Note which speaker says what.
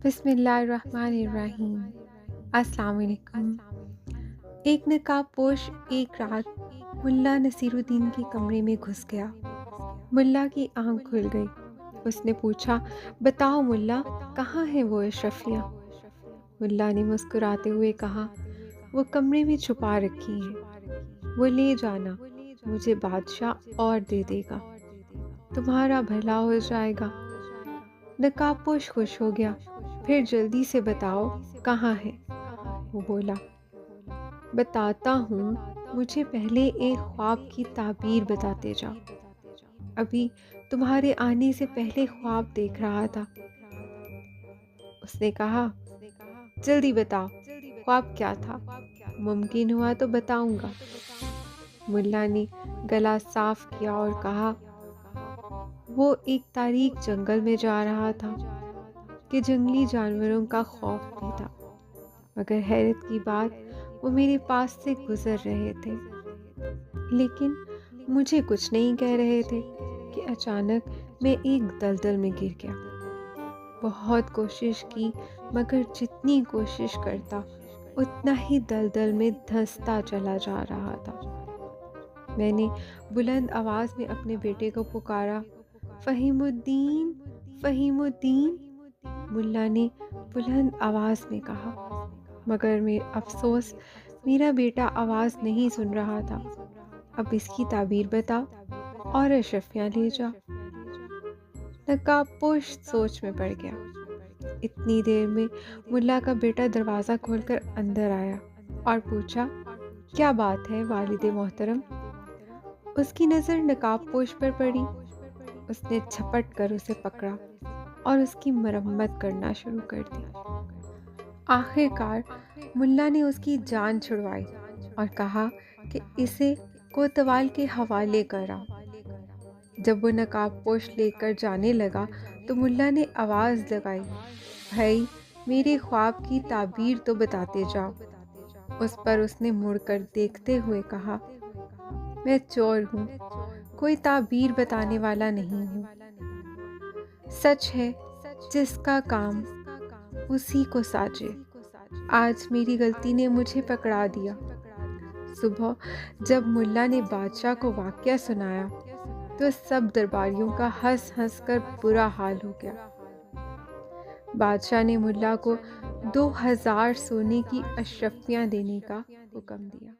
Speaker 1: بسم اللہ الرحمن الرحیم۔ السلام علیکم۔ ایک نقاب پوش ایک رات ملا نصیر الدین کے کمرے میں گھس گیا۔ ملا کی آنکھ کھل گئی۔ اس نے پوچھا، بتاؤ ملا، کہاں ہے وہ اشرفیہ؟ ملا نے مسکراتے ہوئے کہا، وہ کمرے میں چھپا رکھی ہیں، وہ لے جانا، مجھے بادشاہ اور دے دے گا، تمہارا بھلا ہو جائے گا۔ نقاب پوش خوش ہو گیا، پھر جلدی سے بتاؤ کہاں ہے؟ وہ بولا، بتاتا ہوں، مجھے پہلے ایک خواب کی تعبیر بتاتے جاؤ، ابھی تمہارے آنے سے پہلے خواب دیکھ رہا تھا۔ اس نے کہا، جلدی بتاؤ، خواب کیا تھا؟ ممکن ہوا تو بتاؤں گا۔ ملا نے گلا صاف کیا اور کہا، وہ ایک تاریک جنگل میں جا رہا تھا کہ جنگلی جانوروں کا خوف بھی تھا، مگر حیرت کی بات، وہ میرے پاس سے گزر رہے تھے لیکن مجھے کچھ نہیں کہہ رہے تھے کہ اچانک میں ایک دلدل میں گر گیا۔ بہت کوشش کی مگر جتنی کوشش کرتا اتنا ہی دلدل میں دھنستا چلا جا رہا تھا۔ میں نے بلند آواز میں اپنے بیٹے کو پکارا، فہیم الدین، فہیم الدین۔ ملا نے بلند آواز میں کہا، مگر افسوس میرا بیٹا آواز نہیں سن رہا تھا۔ اب اس کی تعبیر بتا اور اشرفیہ لے جا۔ نقاب پوش سوچ میں پڑ گیا۔ اتنی دیر میں ملا کا بیٹا دروازہ کھول کر اندر آیا اور پوچھا، کیا بات ہے والد محترم؟ اس کی نظر نقاب پوش پر پڑی۔ اس نے جھپٹ کر اسے پکڑا اور اس کی مرمت کرنا شروع کر دی۔ آخر کار ملا نے اس کی جان چھڑوائی اور کہا کہ اسے کوتوال کے حوالے کرا۔ جب وہ نقاب پوش لے کر جانے لگا تو ملا نے آواز لگائی، بھائی میرے خواب کی تعبیر تو بتاتے جاؤ۔ اس پر اس نے مڑ کر دیکھتے ہوئے کہا، میں چور ہوں، کوئی تعبیر بتانے والا نہیں ہوں۔ سچ ہے، جس کا کام اسی کو ساجے۔ آج میری غلطی نے مجھے پکڑا دیا۔ صبح جب ملا نے بادشاہ کو واقعہ سنایا تو سب درباریوں کا ہنس ہنس کر برا حال ہو گیا۔ بادشاہ نے ملا کو 2000 سونے کی اشرفیاں دینے کا حکم دیا۔